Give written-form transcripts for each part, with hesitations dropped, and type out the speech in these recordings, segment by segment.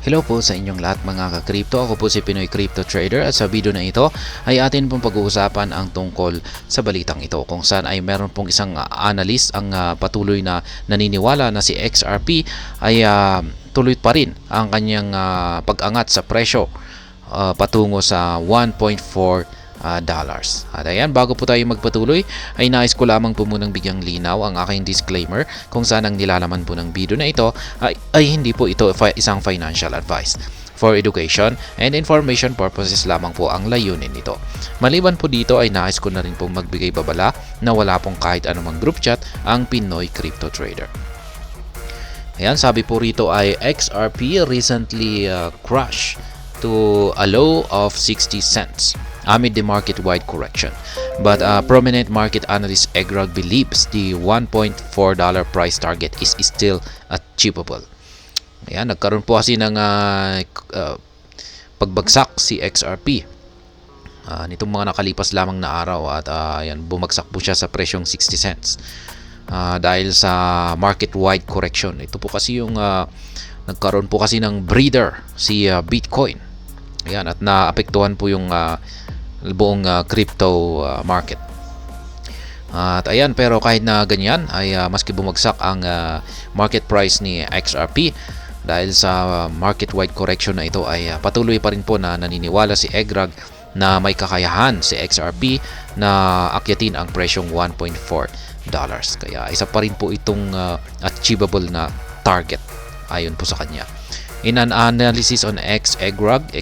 Hello po sa inyong lahat mga ka-crypto. Ako po si Pinoy Crypto Trader at sa video na ito ay atin pong pag-uusapan ang tungkol sa balitang ito kung saan ay meron pong isang analyst ang patuloy na naniniwala na si XRP ay tuloy pa rin ang kanyang pag-angat sa presyo patungo sa 1.4 dollars. At ayan, bago po tayo magpatuloy ay nais ko lamang po munang bigyang linaw ang aking disclaimer kung saan ang nilalaman po ng video na ito ay hindi po ito isang financial advice. For education and information purposes lamang po ang layunin nito. Maliban po dito ay nais ko na rin pong magbigay babala na wala pong kahit anumang group chat ang Pinoy Crypto Trader. Ayan, sabi po rito ay XRP recently crashed to a low of 60 cents amid the market-wide correction. But prominent market analyst Egrag believes the $1.4 price target is still achievable. Ayan, nagkaroon po kasi ng pagbagsak si XRP nitong mga nakalipas lamang na araw at ayan, bumagsak po siya sa presyong 60 cents dahil sa market-wide correction. Ito po kasi yung nagkaroon po kasi ng breather si Bitcoin. Ayan, at naapektuhan po yung buong crypto market. At ayan, pero kahit na ganyan ay maski bumagsak ang market price ni XRP dahil sa market-wide correction na ito ay patuloy pa rin po na naniniwala si Egrag na may kakayahan si XRP na akyatin ang presyong 1.4 dollars. Kaya isa pa rin po itong achievable na target ayon po sa kanya. In an analysis on X, Egrag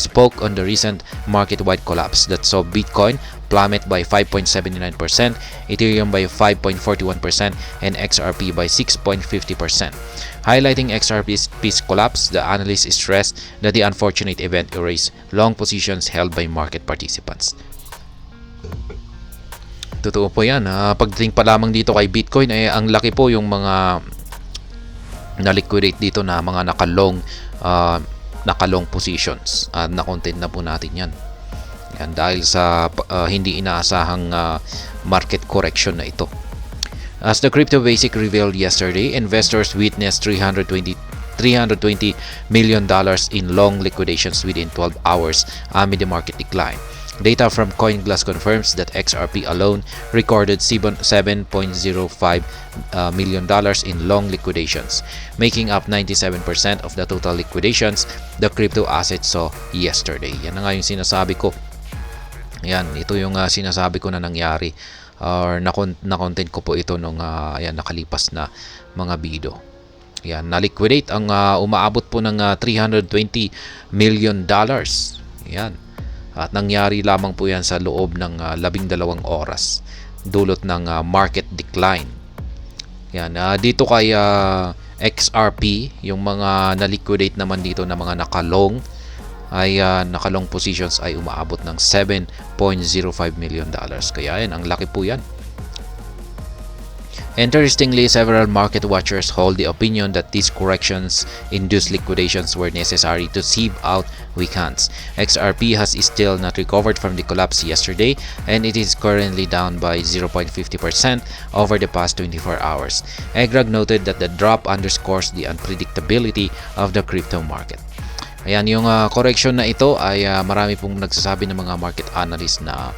spoke on the recent market-wide collapse that saw Bitcoin plummet by 5.79%, Ethereum by 5.41%, and XRP by 6.50%. Highlighting XRP's collapse, the analyst stressed that the unfortunate event erased long positions held by market participants. Totoo po yan. Pagdating pa lamang dito kay Bitcoin ay ang laki po yung mga na-liquidate dito na mga nakalong positions at na-content na po natin yan. Yan dahil sa hindi inaasahang market correction na ito. As the Crypto Basic revealed yesterday, investors witnessed $320 million in long liquidations within 12 hours amid the market decline. Data from CoinGlass confirms that XRP alone recorded $7.05 million in long liquidations, making up 97% of the total liquidations the crypto asset saw yesterday. Yan na nga yung sinasabi ko. Yan, ito yung sinasabi ko na nangyari or na-content ko po ito nung nakalipas na mga video. Yan, na-liquidate ang umaabot po ng $320 million. Yan. At nangyari lamang po yan sa loob ng 12 oras dulot ng market decline. Yan, dito kay XRP, yung mga na-liquidate naman dito na mga nakalong ay nakalong positions ay umaabot ng $7.05 million. Kaya yan, ang laki po yan. Interestingly, several market watchers hold the opinion that these corrections induced liquidations were necessary to sieve out weak hands. XRP has still not recovered from the collapse yesterday and it is currently down by 0.50% over the past 24 hours. Egrag noted that the drop underscores the unpredictability of the crypto market. Ayan, yung correction na ito ay marami pong nagsasabi ng mga market analysts na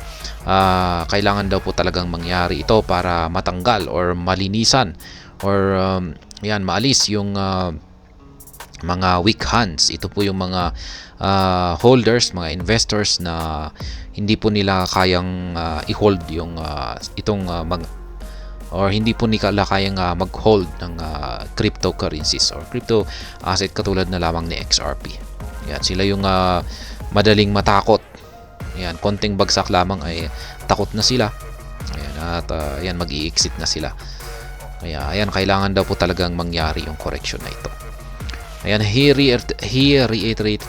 kailangan daw po talagang mangyari ito para matanggal or malinisan or maalis yung mga weak hands. Ito po yung mga holders, mga investors na hindi po nila kayang i-hold yung or hindi po nila kayang mag-hold ng cryptocurrencies or crypto asset katulad na lamang ni XRP. Yan, sila yung madaling matakot. Yan, konting bagsak lamang ay takot na sila. Ayan, at mag-i-exit na sila. Kaya ayan, kailangan daw po talagang mangyari yung correction na ito. Ayan, he reiterated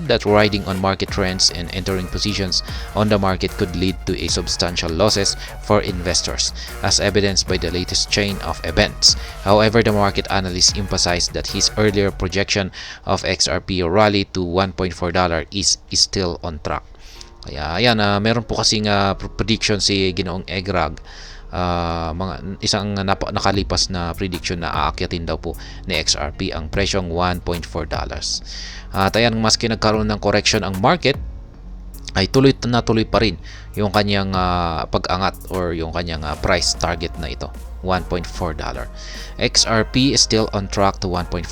that riding on market trends and entering positions on the market could lead to a substantial losses for investors, as evidenced by the latest chain of events. However, the market analyst emphasized that his earlier projection of XRP rally to $1.4 is still on track. Kaya ayan, meron po kasing prediction si Ginoong Egrag nakalipas na prediction na aakyatin daw po ni XRP ang presyong $1.4. At ayan, maski nagkaroon ng correction ang market, ay tuloy pa rin yung kanyang pag-angat or yung kanyang price target na ito, $1.4. XRP is still on track to $1.4.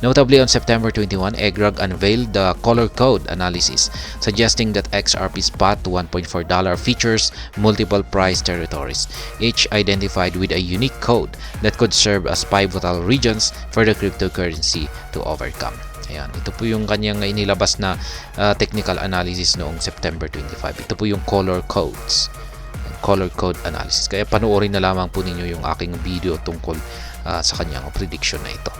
Notably, on September 21, EGRAG unveiled the color code analysis, suggesting that XRP's path to $1.4 features multiple price territories, each identified with a unique code that could serve as pivotal regions for the cryptocurrency to overcome. Ayan, ito po yung kanyang inilabas na technical analysis noong September 25. Ito po yung color codes. Color code analysis. Kaya panoorin na lamang po ninyo yung aking video tungkol sa kanyang prediction na ito.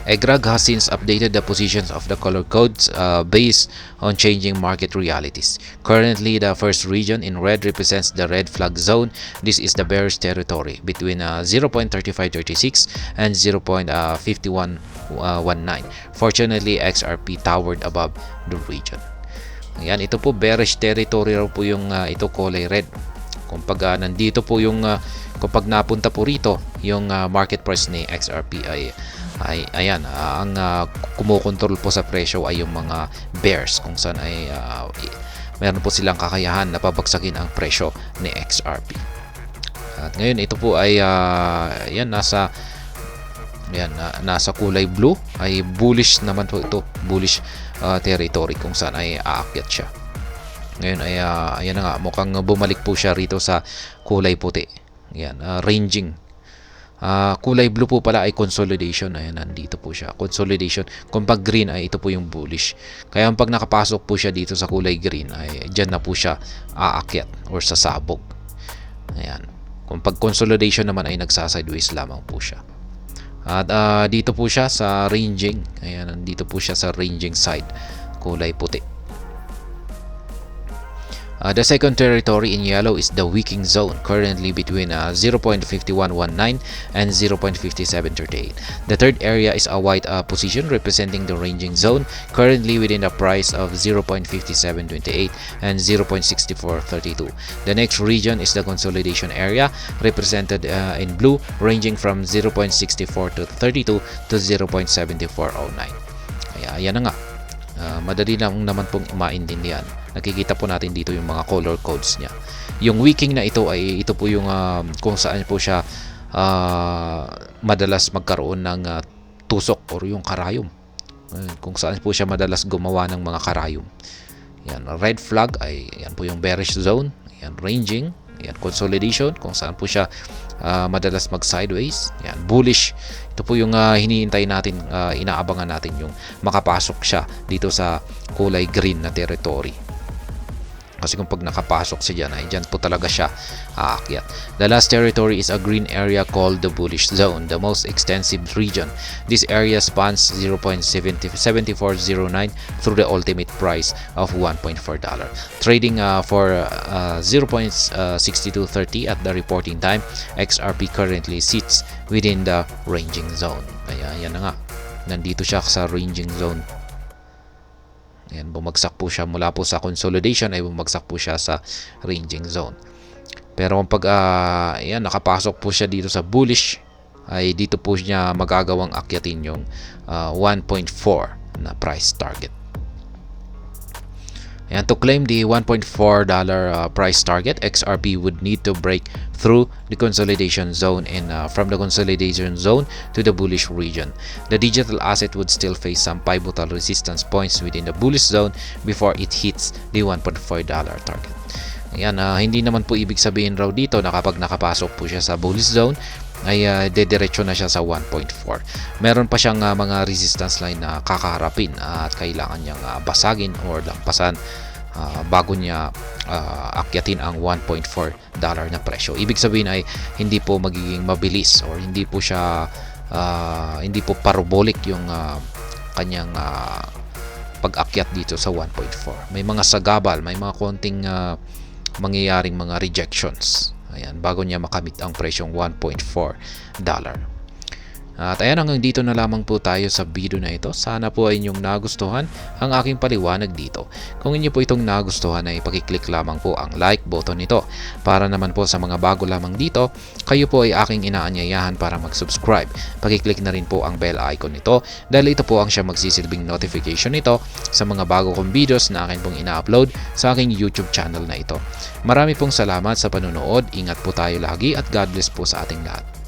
EGRAG has since updated the positions of the color codes based on changing market realities. Currently, the first region in red represents the red flag zone. This is the bearish territory between 0.3536 and 0.5119. Fortunately, XRP towered above the region. Ayan, ito po bearish territory raw po yung ito kulay red. Kung nandito po yung kapag napunta po rito yung market price ni XRP ay ayan, ang kumukontrol po sa presyo ay yung mga bears, kung saan ay meron po silang kakayahan na pabagsakin ang presyo ni XRP. At ngayon ito po ay ayan, nasa kulay blue, ay bullish naman po ito, bullish territory kung saan ay aakyat siya. Ngayon ay ayan na nga, mukhang bumalik po siya rito sa kulay puti. Ayan, ranging. Kulay blue po pala ay consolidation. Ayan, nandito po siya, consolidation. Kung pag green ay ito po yung bullish. Kaya pag nakapasok po siya dito sa kulay green ay dyan na po siya aakyat or sasabog. Ayan. Kung pag consolidation naman ay nagsa-sideways lamang po siya. At dito po siya sa ranging. Ayan, nandito po siya sa ranging side, kulay puti. The second territory in yellow is the wicking zone, currently between 0.5119 and 0.5738. The third area is a white position representing the ranging zone, currently within the price of 0.5728 and 0.6432. The next region is the consolidation area, represented in blue, ranging from 0.6432 to 0.7409. Kaya yan na nga. Madali lang naman pong maintindihan. Nakikita po natin dito yung mga color codes niya. Yung wicking na ito ay ito po yung kung saan po siya madalas magkaroon ng tusok or yung karayom. Kung saan po siya madalas gumawa ng mga karayom. Yan, red flag ay yan po yung bearish zone. Yan, ranging. Yan, consolidation kung saan po siya madalas mag sideways. Yan, bullish. Ito po yung hinihintay natin, inaabangan natin yung makapasok siya dito sa kulay green na territory. Kasi kung pag nakapasok siya dyan, ay dyan po talaga siya aakyat. The last territory is a green area called the bullish zone, the most extensive region. This area spans 0.7409 through the ultimate price of $1.4. Trading for 0.6230 at the reporting time, XRP currently sits within the ranging zone. Kaya yan na nga, nandito siya sa ranging zone. Ayan, bumagsak po siya mula po sa consolidation, ay bumagsak po siya sa ranging zone. Pero kung pag ayan, nakapasok po siya dito sa bullish, ay dito po niya magagawang akyatin yung 1.4 na price target. And to claim the $1.4 price target, XRP would need to break through the consolidation zone and from the consolidation zone to the bullish region. The digital asset would still face some pivotal resistance points within the bullish zone before it hits the $1.4 target. Ayan, hindi naman po ibig sabihin raw dito na kapag nakapasok po siya sa bullish zone ay dediretso na siya sa 1.4. Meron pa siyang mga resistance line na kakaharapin at kailangan niyang basagin or lampasan bago niya akyatin ang $1.4 na presyo. Ibig sabihin ay hindi po magiging mabilis or hindi po siya hindi po parabolic yung kanyang pag-akyat dito sa 1.4. May mga sagabal, may mga konting mangyayaring mga rejections. Ayan, bago niya makamit ang presyong $1.4. At ayan, hanggang dito na lamang po tayo sa video na ito. Sana po ay inyong nagustuhan ang aking paliwanag dito. Kung inyo po itong nagustuhan ay pakiclick lamang po ang like button nito. Para naman po sa mga bago lamang dito, kayo po ay aking inaanyayahan para mag-subscribe. Pakiclick na rin po ang bell icon nito dahil ito po ang siya magsisilbing notification nito sa mga bago kong videos na akin pong ina-upload sa aking YouTube channel na ito. Marami pong salamat sa panunood. Ingat po tayo lagi at God bless po sa ating lahat.